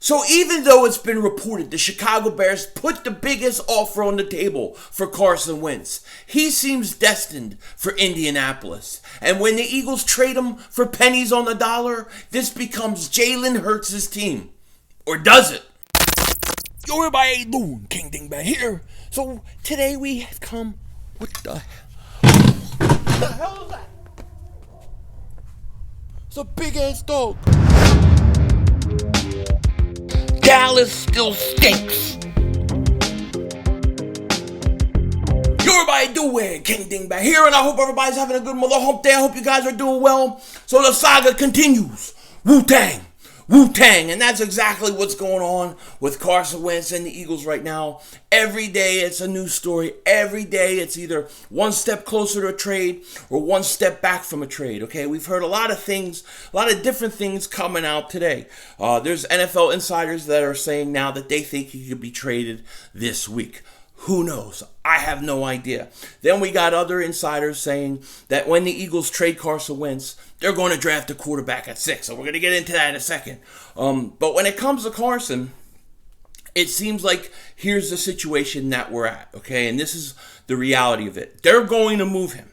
So even though it's been reported the Chicago Bears put the biggest offer on the table for Carson Wentz, he seems destined for Indianapolis. And when the Eagles trade him for pennies on the dollar, this becomes Jalen Hurts' team. Or does it? Yo, everybody, how you doing? King Dingbat here. So today we have come... What the hell is that? It's a big-ass dog. Dallas still stinks. Yo, everybody doing? King Dingbat here, and I hope everybody's having a good mother hump day. I hope you guys are doing well. So the saga continues. Wu-Tang. Wu-Tang, and that's exactly what's going on with Carson Wentz and the Eagles right now. Every day it's a new story. Every day it's either one step closer to a trade or one step back from a trade, okay? We've heard a lot of things, a lot of different things coming out today. There's NFL insiders that are saying now that they think he could be traded this week. Who knows? I have no idea. Then we got other insiders saying that when the Eagles trade Carson Wentz, they're going to draft a quarterback at 6. So we're going to get into that in a second. But when it comes to Carson, it seems like here's the situation that we're at, okay? And this is the reality of it. They're going to move him.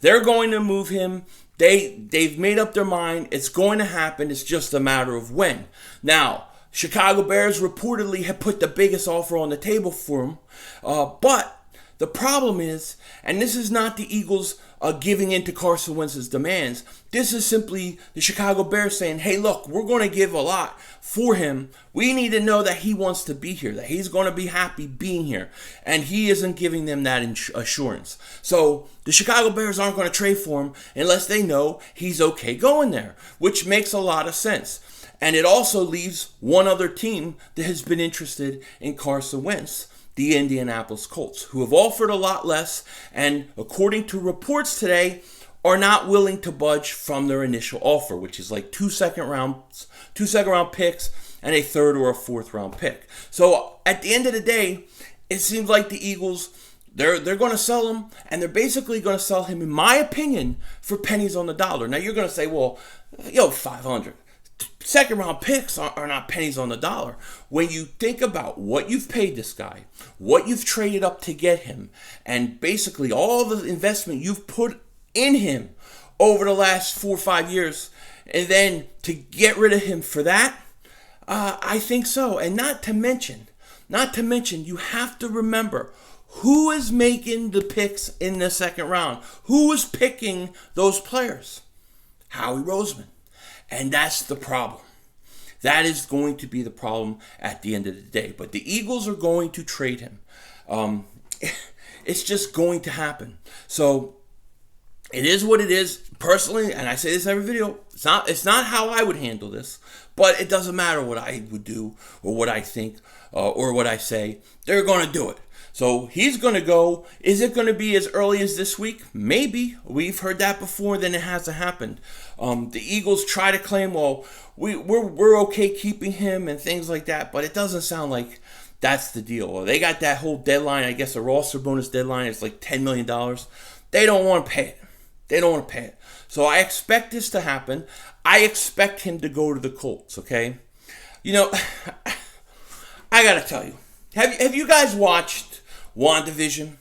They're going to move him. They've made up their mind. It's going to happen. It's just a matter of when. Now, Chicago Bears reportedly have put the biggest offer on the table for him. But the problem is, and this is not the Eagles giving in to Carson Wentz's demands. This is simply the Chicago Bears saying, hey, look, we're going to give a lot for him. We need to know that he wants to be here, that he's going to be happy being here. And he isn't giving them that assurance. So the Chicago Bears aren't going to trade for him unless they know he's okay going there, which makes a lot of sense. And it also leaves one other team that has been interested in Carson Wentz, the Indianapolis Colts, who have offered a lot less and, according to reports today, are not willing to budge from their initial offer, which is like two second round picks and a third or a fourth round pick. So at the end of the day, it seems like the Eagles, they're going to sell him, and they're basically going to sell him, in my opinion, for pennies on the dollar. Now you're going to say, well, $500. Second round picks are not pennies on the dollar. When you think about what you've paid this guy, what you've traded up to get him, and basically all the investment you've put in him over the last 4 or 5 years, and then to get rid of him for that, I think so. And not to mention, you have to remember who is making the picks in the second round. Who is picking those players? Howie Roseman. And that's the problem. That is going to be the problem at the end of the day. But the Eagles are going to trade him. It's just going to happen. So it is what it is. Personally, and I say this every video, it's not how I would handle this. But it doesn't matter what I would do or what I think or what I say. They're going to do it. So he's going to go. Is it going to be as early as this week? Maybe. We've heard that before, then it hasn't happened. The Eagles try to claim, well, we're okay keeping him and things like that, but it doesn't sound like that's the deal. They got that whole deadline, I guess a roster bonus deadline is like $10 million. They don't want to pay it. So I expect this to happen. I expect him to go to the Colts, okay? I got to tell you, have you guys watched WandaVision?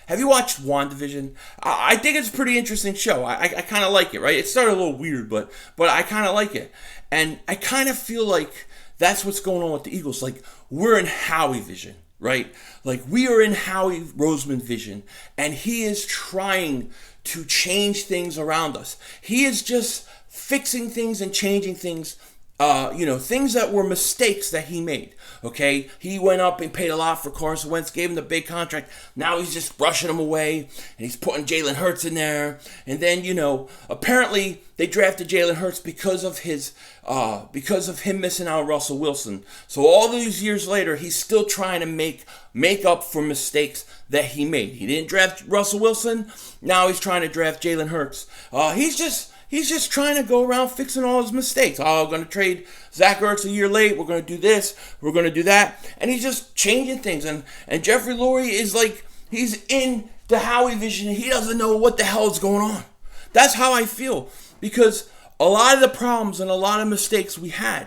Have you watched WandaVision? I think it's a pretty interesting show. I kind of like it, right? It started a little weird, but I kind of like it. And I kind of feel like that's what's going on with the Eagles. Like, we're in Howie vision, right? Like, we are in Howie Roseman vision, and he is trying to change things around us. He is just fixing things and changing things. Things that were mistakes that he made, okay? He went up and paid a lot for Carson Wentz, gave him the big contract. Now he's just brushing him away, and he's putting Jalen Hurts in there. And then, apparently they drafted Jalen Hurts because of him missing out on Russell Wilson. So all these years later, he's still trying to make up for mistakes that he made. He didn't draft Russell Wilson. Now he's trying to draft Jalen Hurts. He's just trying to go around fixing all his mistakes. Oh, we're going to trade Zach Ertz a year late. We're going to do this. We're going to do that. And he's just changing things. And Jeffrey Lurie is like, he's in the Howie vision. He doesn't know what the hell is going on. That's how I feel. Because a lot of the problems and a lot of mistakes we had,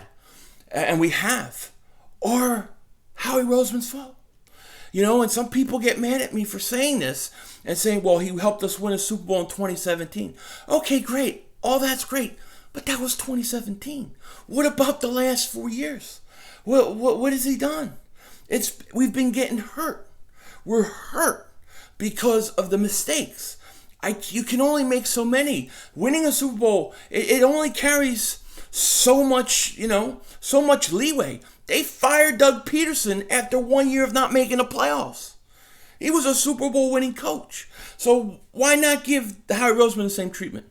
and we have, are Howie Roseman's fault. And some people get mad at me for saying this and saying, well, he helped us win a Super Bowl in 2017. Okay, great. All that's great. But that was 2017. What about the last 4 years? What has he done? We've been getting hurt. We're hurt because of the mistakes. You can only make so many. Winning a Super Bowl, it only carries so much, so much leeway. They fired Doug Peterson after 1 year of not making the playoffs. He was a Super Bowl winning coach. So why not give Howie Roseman the same treatment?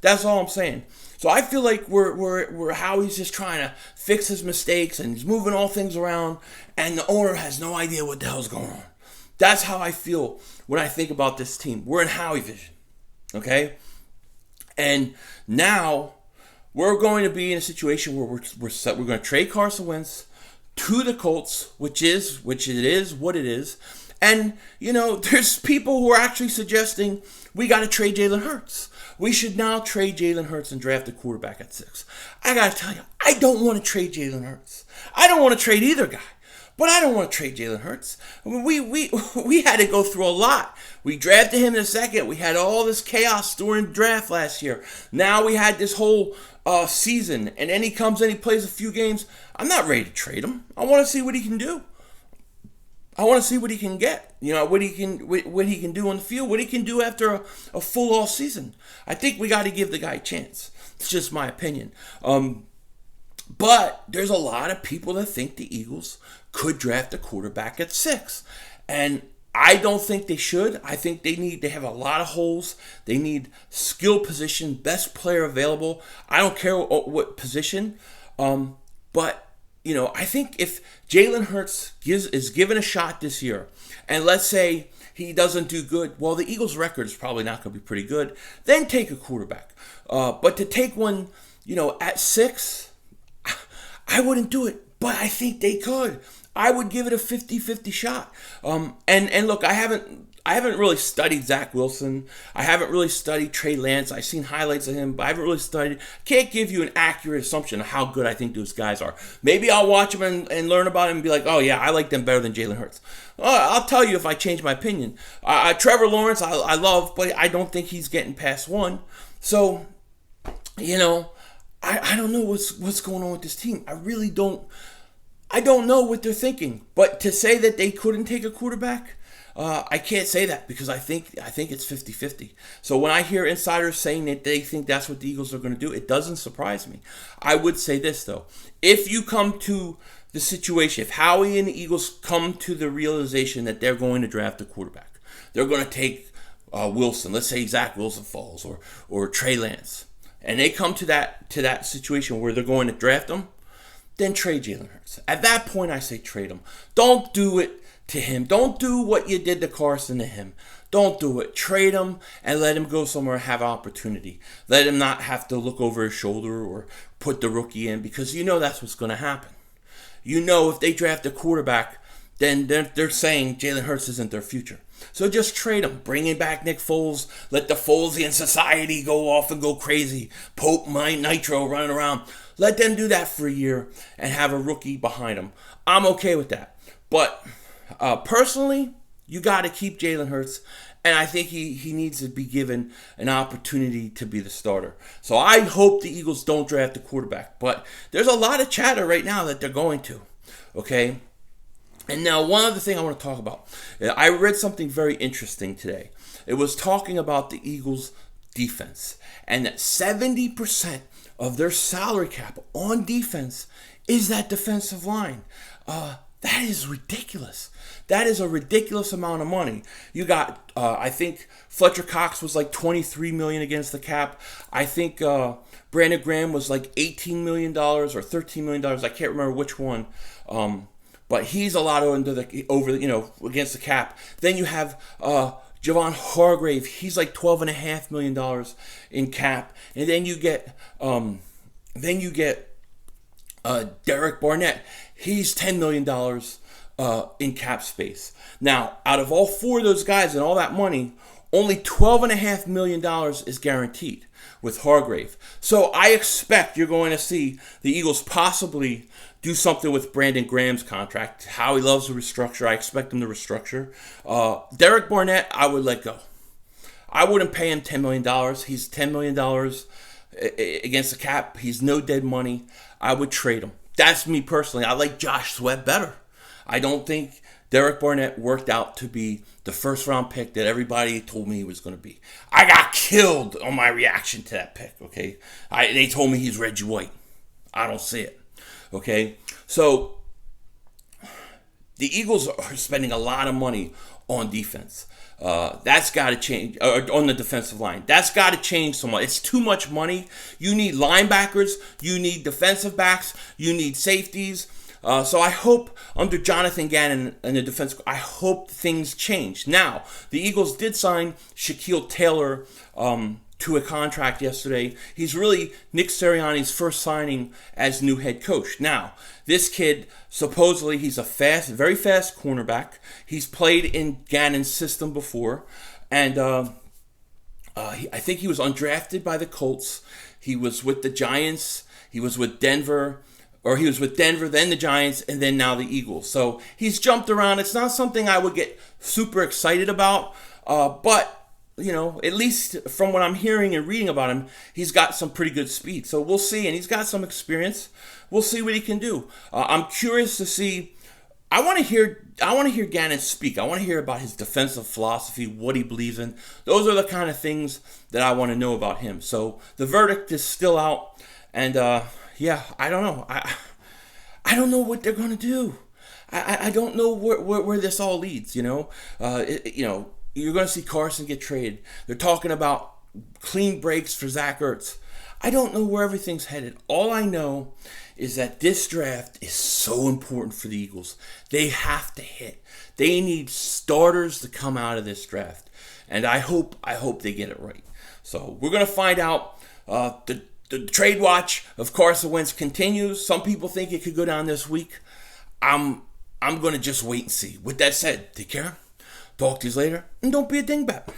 That's all I'm saying. So I feel like we're Howie's just trying to fix his mistakes and he's moving all things around and the owner has no idea what the hell's going on. That's how I feel when I think about this team. We're in Howie vision. Okay? And now we're going to be in a situation where we're going to trade Carson Wentz to the Colts, which it is what it is. And, there's people who are actually suggesting we got to trade Jalen Hurts. We should now trade Jalen Hurts and draft a quarterback at 6. I got to tell you, I don't want to trade Jalen Hurts. I don't want to trade either guy. But I don't want to trade Jalen Hurts. I mean, we had to go through a lot. We drafted him in a second. We had all this chaos during the draft last year. Now we had this whole season. And then he comes in, he plays a few games. I'm not ready to trade him. I want to see what he can do. I want to see what he can get. What he can do on the field. What he can do after a full off season. I think we got to give the guy a chance. It's just my opinion. But there's a lot of people that think the Eagles could draft a quarterback at 6. And I don't think they should. I think they have a lot of holes. They need skill position, best player available. I don't care what position. But, I think if Jalen Hurts is given a shot this year, and let's say he doesn't do good, well, the Eagles' record is probably not going to be pretty good, then take a quarterback. But to take one, at 6, I wouldn't do it. But I think they could. I would give it a 50-50 shot. And look, I haven't really studied Zach Wilson. I haven't really studied Trey Lance. I've seen highlights of him, but I haven't really studied. Can't give you an accurate assumption of how good I think those guys are. Maybe I'll watch them and learn about them and be like, oh yeah, I like them better than Jalen Hurts. I'll tell you if I change my opinion. Trevor Lawrence, I love, but I don't think he's getting past 1. So, I don't know what's going on with this team. I really don't. I don't know what they're thinking. But to say that they couldn't take a quarterback, I can't say that because I think it's 50-50. So when I hear insiders saying that they think that's what the Eagles are going to do, it doesn't surprise me. I would say this though: if you come to the situation, if Howie and the Eagles come to the realization that they're going to draft a quarterback, they're going to take Wilson. Let's say Zach Wilson falls or Trey Lance. And they come to that situation where they're going to draft him, then trade Jalen Hurts. At that point, I say trade him. Don't do it to him. Don't do what you did to Carson to him. Don't do it. Trade him and let him go somewhere and have opportunity. Let him not have to look over his shoulder or put the rookie in because that's what's going to happen. If they draft a quarterback, then they're saying Jalen Hurts isn't their future. So just trade him. Bringing back Nick Foles. Let the Folesian society go off and go crazy. Pope, Nitro running around. Let them do that for a year and have a rookie behind him. I'm okay with that. But personally, you got to keep Jalen Hurts. And I think he needs to be given an opportunity to be the starter. So I hope the Eagles don't draft a quarterback. But there's a lot of chatter right now that they're going to. Okay? And now one other thing I want to talk about. I read something very interesting today. It was talking about the Eagles' defense. And that 70% of their salary cap on defense is that defensive line. That is ridiculous. That is a ridiculous amount of money. You got, I think Fletcher Cox was like $23 million against the cap. I think Brandon Graham was like $18 million or $13 million. I can't remember which one. But he's a lot against the cap. Then you have Javon Hargrave. He's like $12.5 million in cap. And then you get Derek Barnett. He's $10 million in cap space. Now, out of all 4 of those guys and all that money, only $12.5 million is guaranteed with Hargrave. So I expect you're going to see the Eagles possibly do something with Brandon Graham's contract. Howie loves to restructure. I expect him to restructure. Derek Barnett, I would let go. I wouldn't pay him $10 million. He's $10 million against the cap. He's no dead money. I would trade him. That's me personally. I like Josh Sweat better. I don't think Derek Barnett worked out to be the first round pick that everybody told me he was going to be. I got killed on my reaction to that pick, okay? They told me he's Reggie White. I don't see it, okay? So the Eagles are spending a lot of money on defense. That's got to change, on the defensive line. That's got to change somewhat. It's too much money. You need linebackers. You need defensive backs. You need safeties. So I hope under Jonathan Gannon and the defense, I hope things change. Now, the Eagles did sign Shakial Taylor to a contract yesterday. He's really Nick Sirianni's first signing as new head coach. Now, this kid, supposedly he's a very fast cornerback. He's played in Gannon's system before. And I think he was undrafted by the Colts. He was with the Giants. He was with Denver. Or he was with Denver, then the Giants, and then now the Eagles. So he's jumped around. It's not something I would get super excited about. But, you know, at least from what I'm hearing and reading about him, he's got some pretty good speed. So we'll see. And he's got some experience. We'll see what he can do. I'm curious to see. I want to hear Gannon speak. I want to hear about his defensive philosophy, what he believes in. Those are the kind of things that I want to know about him. So the verdict is still out. And, yeah, I don't know. I don't know what they're going to do. I don't know where this all leads, you know. You're going to see Carson get traded. They're talking about clean breaks for Zach Ertz. I don't know where everything's headed. All I know is that this draft is so important for the Eagles. They have to hit. They need starters to come out of this draft. And I hope they get it right. So we're going to find out. The trade watch of Carson Wentz continues. Some people think it could go down this week. I'm going to just wait and see. With that said, take care. Talk to you later. And don't be a dingbat.